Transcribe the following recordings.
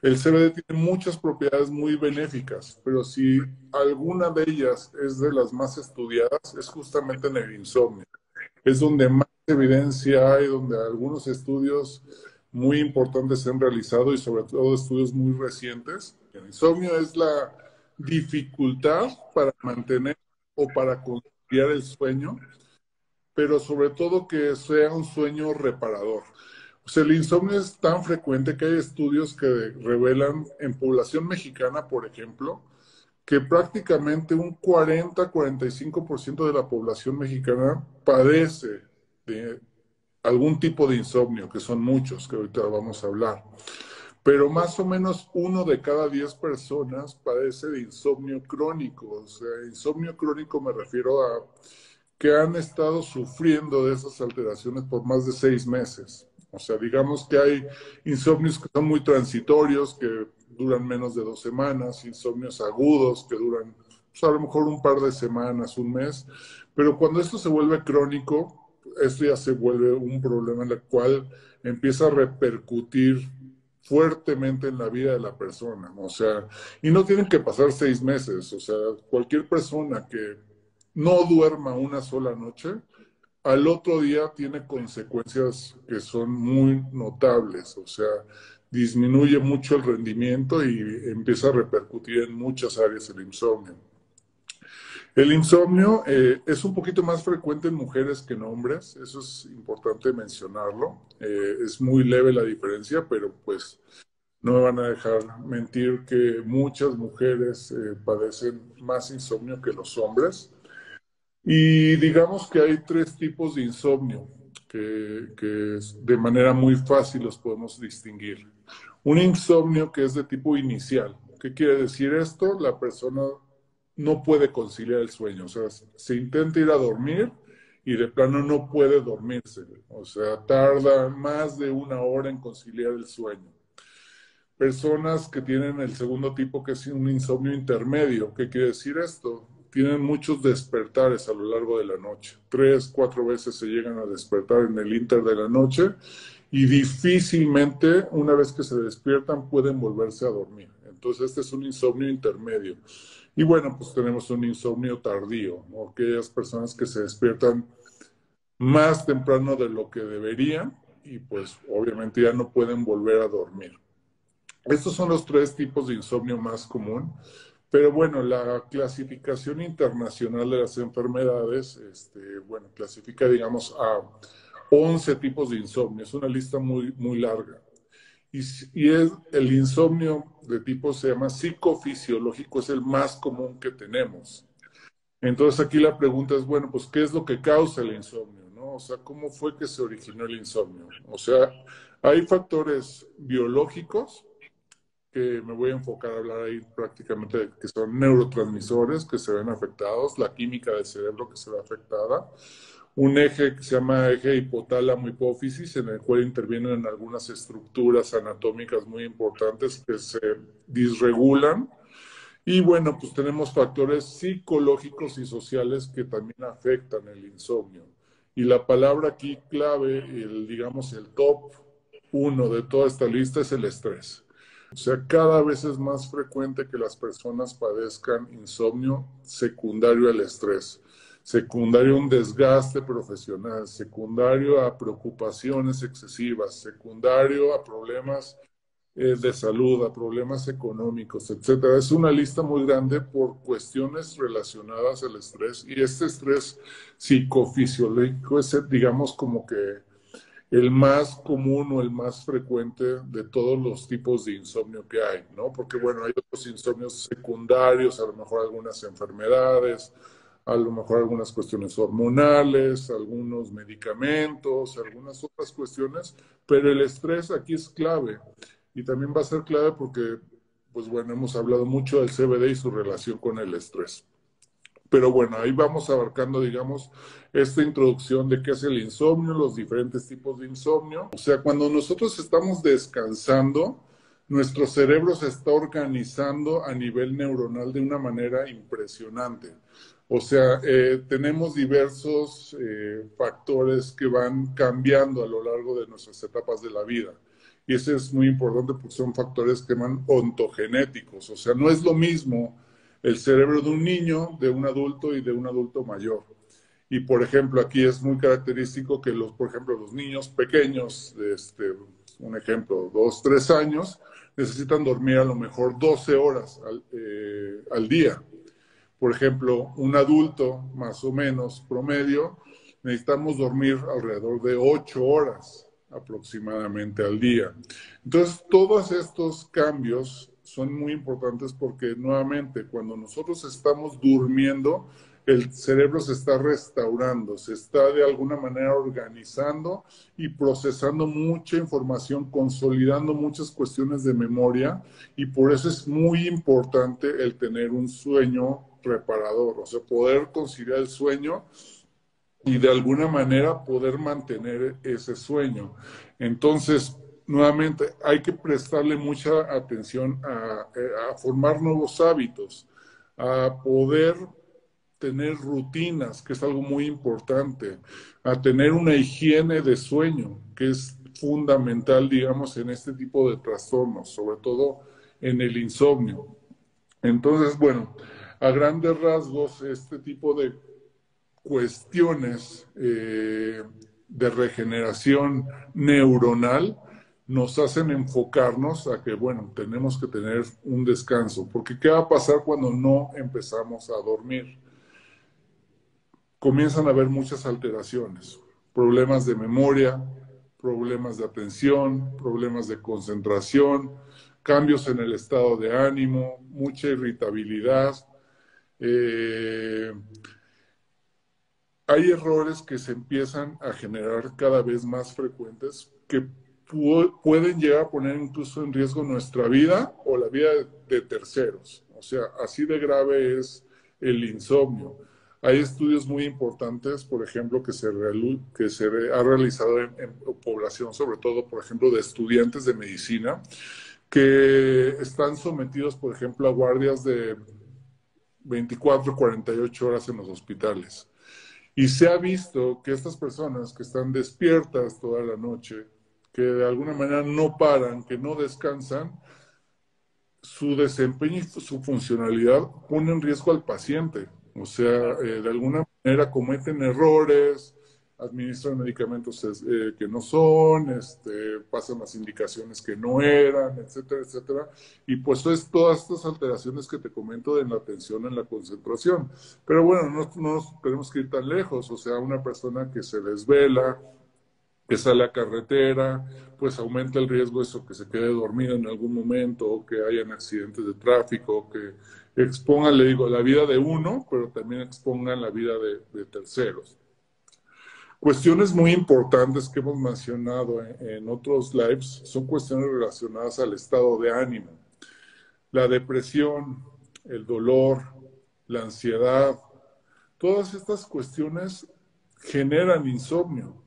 El CBD tiene muchas propiedades muy benéficas, pero si alguna de ellas es de las más estudiadas, es justamente en el insomnio. Es donde más evidencia hay, donde algunos estudios muy importantes se han realizado y sobre todo estudios muy recientes. El insomnio es la dificultad para mantener o para conciliar el sueño, pero sobre todo que sea un sueño reparador. O sea, el insomnio es tan frecuente que hay estudios que revelan en población mexicana, por ejemplo, que prácticamente un 40-45% de la población mexicana padece de algún tipo de insomnio, que son muchos, que ahorita vamos a hablar. Pero más o menos uno de cada 10 personas padece de insomnio crónico. O sea, insomnio crónico me refiero a que han estado sufriendo de esas alteraciones por más de 6 meses. O sea, digamos que hay insomnios que son muy transitorios, que duran menos de 2 semanas, insomnios agudos que duran pues, a lo mejor un par de semanas, un mes, pero cuando esto se vuelve crónico, esto ya se vuelve un problema en el cual empieza a repercutir fuertemente en la vida de la persona, o sea, y no tienen que pasar 6 meses, o sea, cualquier persona que no duerma una sola noche, al otro día tiene consecuencias que son muy notables, o sea, disminuye mucho el rendimiento y empieza a repercutir en muchas áreas el insomnio. El insomnio es un poquito más frecuente en mujeres que en hombres, eso es importante mencionarlo. Es muy leve la diferencia, pero pues no me van a dejar mentir que muchas mujeres padecen más insomnio que los hombres. Y digamos que hay tres tipos de insomnio que de manera muy fácil los podemos distinguir. Un insomnio que es de tipo inicial. ¿Qué quiere decir esto? La persona no puede conciliar el sueño, o sea, se intenta ir a dormir y de plano no puede dormirse, o sea, tarda más de 1 hora en conciliar el sueño. Personas que tienen el segundo tipo, que es un insomnio intermedio. ¿Qué quiere decir esto? Tienen muchos despertares a lo largo de la noche. 3, 4 veces se llegan a despertar en el inter de la noche y difícilmente, una vez que se despiertan, pueden volverse a dormir. Entonces, este es un insomnio intermedio. Y bueno, pues tenemos un insomnio tardío, ¿no? Aquellas personas que se despiertan más temprano de lo que deberían y pues obviamente ya no pueden volver a dormir. Estos son los tres tipos de insomnio más común, pero bueno, la clasificación internacional de las enfermedades, bueno, clasifica, digamos, a 11 tipos de insomnio. Es una lista muy, muy larga. Y es, el insomnio de tipo se llama psicofisiológico, es el más común que tenemos. Entonces aquí la pregunta es, bueno, pues, ¿qué es lo que causa el insomnio, no? O sea, ¿cómo fue que se originó el insomnio? O sea, hay factores biológicos que me voy a enfocar a hablar ahí prácticamente de que son neurotransmisores que se ven afectados, la química del cerebro que se ve afectada, un eje que se llama eje hipotálamo hipófisis, en el cual intervienen algunas estructuras anatómicas muy importantes que se disregulan. Y bueno, pues tenemos factores psicológicos y sociales que también afectan el insomnio. Y la palabra aquí clave, digamos el top uno de toda esta lista es el estrés. O sea, cada vez es más frecuente que las personas padezcan insomnio secundario al estrés, secundario a un desgaste profesional, secundario a preocupaciones excesivas, secundario a problemas de salud, a problemas económicos, etcétera. Es una lista muy grande por cuestiones relacionadas al estrés y este estrés psicofisiológico es, digamos, como que el más común o el más frecuente de todos los tipos de insomnio que hay, ¿no? Porque, bueno, hay otros insomnios secundarios, a lo mejor algunas enfermedades, a lo mejor algunas cuestiones hormonales, algunos medicamentos, algunas otras cuestiones, pero el estrés aquí es clave y también va a ser clave porque, pues bueno, hemos hablado mucho del CBD y su relación con el estrés. Pero bueno, ahí vamos abarcando, digamos, esta introducción de qué es el insomnio, los diferentes tipos de insomnio. O sea, cuando nosotros estamos descansando, nuestro cerebro se está organizando a nivel neuronal de una manera impresionante. O sea, tenemos diversos factores que van cambiando a lo largo de nuestras etapas de la vida. y ese es muy importante porque son factores que llaman ontogenéticos, o sea, no es lo mismo el cerebro de un niño, de un adulto y de un adulto mayor. Y por ejemplo, aquí es muy característico que por ejemplo, los niños pequeños, un ejemplo, 2, 3 años, necesitan dormir a lo mejor 12 horas al día. Por ejemplo, un adulto más o menos promedio, necesitamos dormir alrededor de 8 horas aproximadamente al día. Entonces, todos estos cambios son muy importantes porque nuevamente cuando nosotros estamos durmiendo, el cerebro se está restaurando, se está de alguna manera organizando y procesando mucha información, consolidando muchas cuestiones de memoria, y por eso es muy importante el tener un sueño reparador, o sea, poder conciliar el sueño y de alguna manera poder mantener ese sueño. Entonces, nuevamente, hay que prestarle mucha atención a formar nuevos hábitos, a poder tener rutinas, que es algo muy importante, a tener una higiene de sueño, que es fundamental, digamos, en este tipo de trastornos, sobre todo en el insomnio. Entonces, bueno, a grandes rasgos, este tipo de cuestiones de regeneración neuronal nos hacen enfocarnos a que, bueno, tenemos que tener un descanso, porque ¿qué va a pasar cuando no empezamos a dormir? Comienzan a haber muchas alteraciones, problemas de memoria, problemas de atención, problemas de concentración, cambios en el estado de ánimo, mucha irritabilidad. Eh, Hay errores que se empiezan a generar cada vez más frecuentes que pueden llegar a poner incluso en riesgo nuestra vida o la vida de terceros. O sea, así de grave es el insomnio. Hay estudios muy importantes, por ejemplo, que se ha realizado en población, sobre todo, por ejemplo, de estudiantes de medicina, que están sometidos, por ejemplo, a guardias de 24, 48 horas en los hospitales. Y se ha visto que estas personas que están despiertas toda la noche, que de alguna manera no paran, que no descansan, su desempeño y su funcionalidad pone en riesgo al paciente. O sea, de alguna manera cometen errores, administran medicamentos que no son, pasan las indicaciones que no eran, etcétera, etcétera. Y pues es todas estas alteraciones que te comento en la atención, en la concentración. Pero bueno, no nos tenemos que ir tan lejos. O sea, una persona que se desvela, que sale a carretera, pues aumenta el riesgo eso, que se quede dormido en algún momento, o que hayan accidentes de tráfico, o que expongan, le digo, la vida de uno, pero también expongan la vida de terceros. Cuestiones muy importantes que hemos mencionado en otros lives son cuestiones relacionadas al estado de ánimo. La depresión, el dolor, la ansiedad, todas estas cuestiones generan insomnio.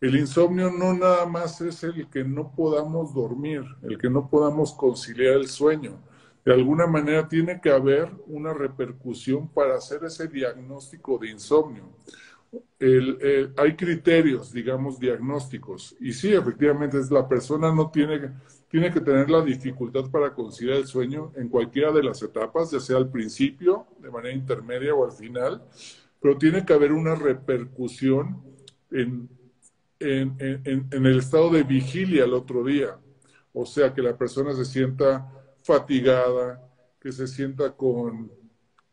El insomnio no nada más es el que no podamos dormir, el que no podamos conciliar el sueño. De alguna manera tiene que haber una repercusión para hacer ese diagnóstico de insomnio. Hay criterios, digamos, diagnósticos. Y sí, efectivamente, la persona no tiene que tener la dificultad para conciliar el sueño en cualquiera de las etapas, ya sea al principio, de manera intermedia o al final, pero tiene que haber una repercusión en en el estado de vigilia el otro día. O sea, que la persona se sienta fatigada, que se sienta con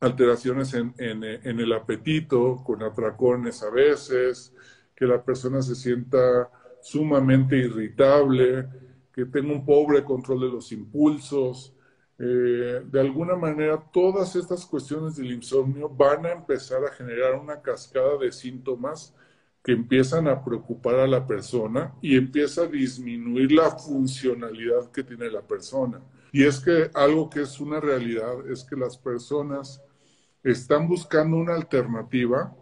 alteraciones en el apetito, con atracones a veces, que la persona se sienta sumamente irritable, que tenga un pobre control de los impulsos. De alguna manera, todas estas cuestiones del insomnio van a empezar a generar una cascada de síntomas que empiezan a preocupar a la persona y empieza a disminuir la funcionalidad que tiene la persona. Y es que algo que es una realidad es que las personas están buscando una alternativa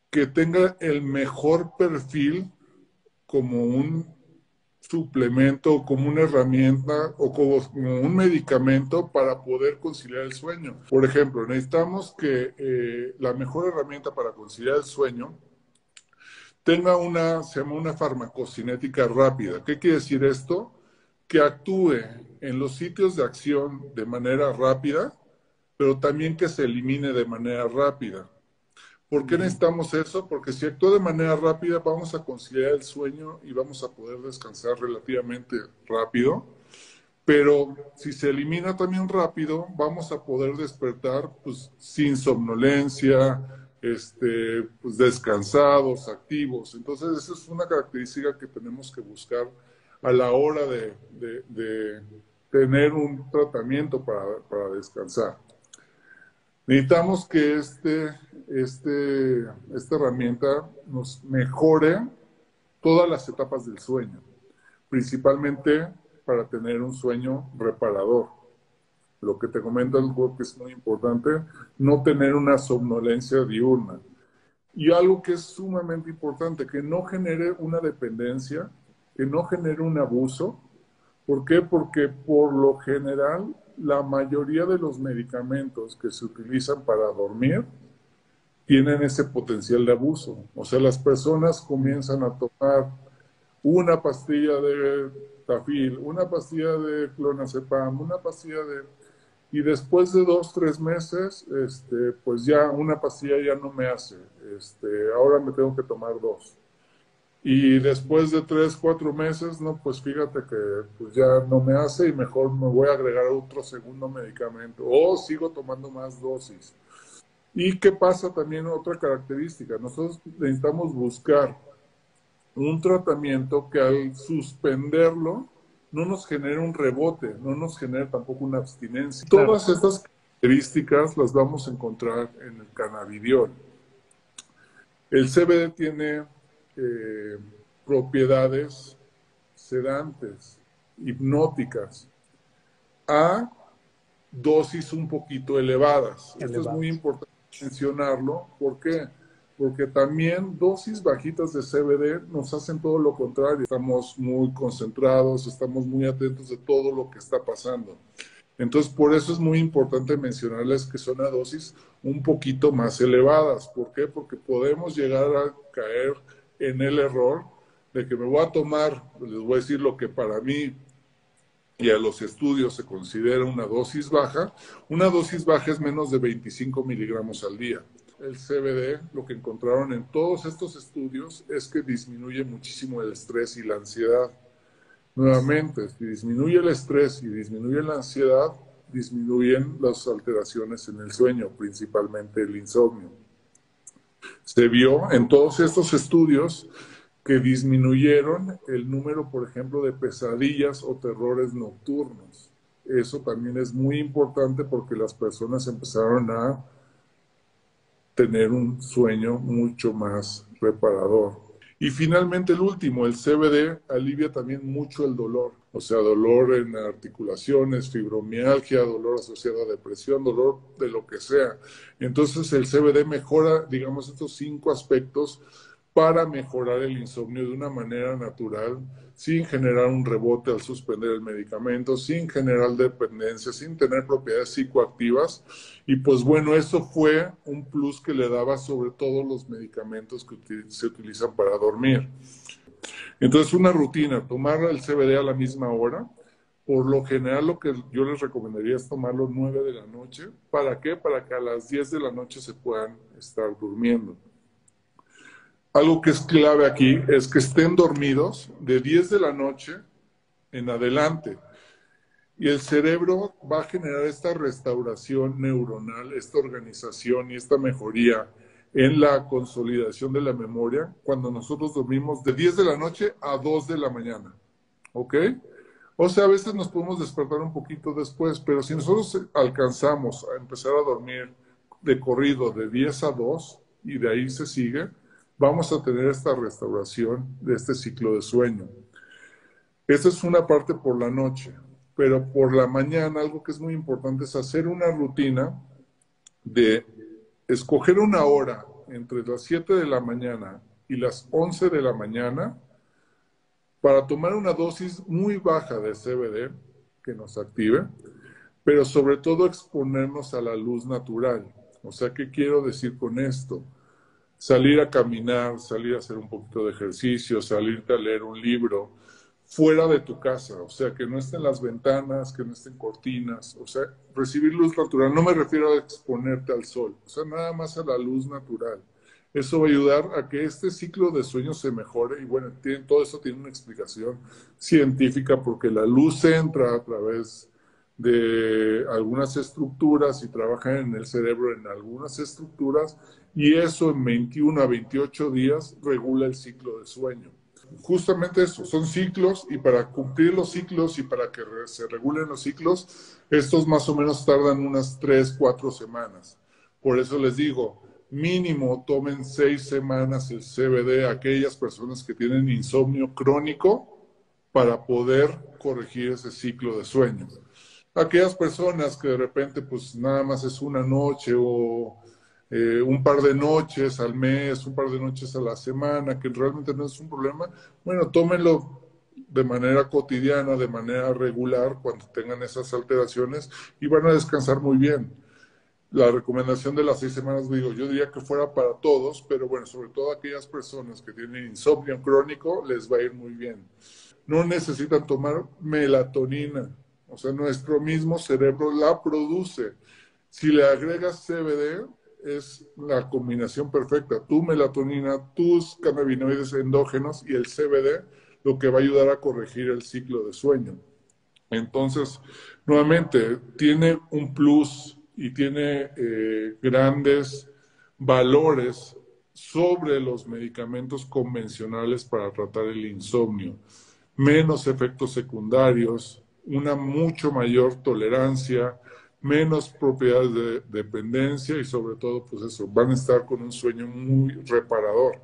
que tenga el mejor perfil como un suplemento, como una herramienta o como un medicamento para poder conciliar el sueño. Por ejemplo, necesitamos que la mejor herramienta para conciliar el sueño tenga se llama una farmacocinética rápida. ¿Qué quiere decir esto? Que actúe en los sitios de acción de manera rápida, pero también que se elimine de manera rápida. ¿Por qué necesitamos eso? Porque si actúa de manera rápida, vamos a conciliar el sueño y vamos a poder descansar relativamente rápido. Pero si se elimina también rápido, vamos a poder despertar pues, sin somnolencia, pues, descansados, activos. Entonces, esa es una característica que tenemos que buscar a la hora de tener un tratamiento para descansar. Necesitamos que esta herramienta nos mejore todas las etapas del sueño, principalmente para tener un sueño reparador. Lo que te comento algo que es muy importante, no tener una somnolencia diurna. Y algo que es sumamente importante, que no genere una dependencia, que no genere un abuso. ¿Por qué? Porque por lo general la mayoría de los medicamentos que se utilizan para dormir tienen ese potencial de abuso. O sea, las personas comienzan a tomar una pastilla de tafil, una pastilla de clonazepam, una pastilla de... Y después de 2, 3 meses, pues ya una pastilla ya no me hace. Ahora me tengo que tomar 2. Y después de 3, 4 meses, no, pues fíjate que pues ya no me hace y mejor me voy a agregar otro segundo medicamento o sigo tomando más dosis. ¿Y qué pasa también? Otra característica, nosotros necesitamos buscar un tratamiento que al suspenderlo no nos genere un rebote, no nos genere tampoco una abstinencia. Claro. Todas estas características las vamos a encontrar en el cannabidiol. El CBD tiene propiedades sedantes, hipnóticas, a dosis un poquito elevadas. Esto es muy importante mencionarlo. ¿Por qué? Porque también dosis bajitas de CBD nos hacen todo lo contrario. Estamos muy concentrados, estamos muy atentos de todo lo que está pasando. Entonces, por eso es muy importante mencionarles que son a dosis un poquito más elevadas. ¿Por qué? Porque podemos llegar a caer en el error de que me voy a tomar, les voy a decir lo que para mí y a los estudios se considera una dosis baja. Una dosis baja es menos de 25 miligramos al día. El CBD, lo que encontraron en todos estos estudios es que disminuye muchísimo el estrés y la ansiedad. Nuevamente, si disminuye el estrés y disminuye la ansiedad, disminuyen las alteraciones en el sueño, principalmente el insomnio. Se vio en todos estos estudios que disminuyeron el número, por ejemplo, de pesadillas o terrores nocturnos. Eso también es muy importante porque las personas empezaron a tener un sueño mucho más reparador. Y finalmente el último, el CBD alivia también mucho el dolor, o sea, dolor en articulaciones, fibromialgia, dolor asociado a depresión, dolor de lo que sea. Entonces el CBD mejora, digamos, estos 5 aspectos para mejorar el insomnio de una manera natural, sin generar un rebote al suspender el medicamento, sin generar dependencia, sin tener propiedades psicoactivas. Y pues bueno, eso fue un plus que le daba sobre todo los medicamentos que se utilizan para dormir. Entonces, una rutina, tomar el CBD a la misma hora. Por lo general, lo que yo les recomendaría es tomarlo 9 de la noche. ¿Para qué? Para que a las 10 de la noche se puedan estar durmiendo. Algo que es clave aquí es que estén dormidos de 10 de la noche en adelante. Y el cerebro va a generar esta restauración neuronal, esta organización y esta mejoría en la consolidación de la memoria cuando nosotros dormimos de 10 de la noche a 2 de la mañana. ¿Ok? O sea, a veces nos podemos despertar un poquito después, pero si nosotros alcanzamos a empezar a dormir de corrido de 10 a 2 y de ahí se sigue, vamos a tener esta restauración de este ciclo de sueño. Esta es una parte por la noche, pero por la mañana algo que es muy importante es hacer una rutina de escoger una hora entre las 7 de la mañana y las 11 de la mañana para tomar una dosis muy baja de CBD que nos active, pero sobre todo exponernos a la luz natural. O sea, ¿qué quiero decir con esto? salir a caminar, salir a hacer un poquito de ejercicio, salirte a leer un libro fuera de tu casa, o sea, que no estén las ventanas, que no estén cortinas, o sea, recibir luz natural. No me refiero a exponerte al sol, o sea, nada más a la luz natural. Eso va a ayudar a que este ciclo de sueño se mejore y bueno, todo eso tiene una explicación científica porque la luz entra a través de algunas estructuras y trabaja en el cerebro en algunas estructuras y eso en 21 a 28 días regula el ciclo de sueño. Justamente eso, son ciclos y para cumplir los ciclos y para que se regulen los ciclos, estos más o menos tardan unas 3, 4 semanas. Por eso les digo, mínimo tomen 6 semanas el CBD a aquellas personas que tienen insomnio crónico para poder corregir ese ciclo de sueño. Aquellas personas que de repente pues nada más es una noche o un par de noches al mes, un par de noches a la semana, que realmente no es un problema, bueno, tómenlo de manera cotidiana, de manera regular, cuando tengan esas alteraciones y van a descansar muy bien. La recomendación de las 6 semanas, digo, yo diría que fuera para todos, pero bueno, sobre todo aquellas personas que tienen insomnio crónico, les va a ir muy bien. No necesitan tomar melatonina, o sea, nuestro mismo cerebro la produce. Si le agregas CBD, es la combinación perfecta. Tu melatonina, tus cannabinoides endógenos y el CBD, lo que va a ayudar a corregir el ciclo de sueño. Entonces, nuevamente, tiene un plus y tiene grandes valores sobre los medicamentos convencionales para tratar el insomnio. Menos efectos secundarios, una mucho mayor tolerancia, menos propiedades de dependencia y sobre todo, pues eso, van a estar con un sueño muy reparador.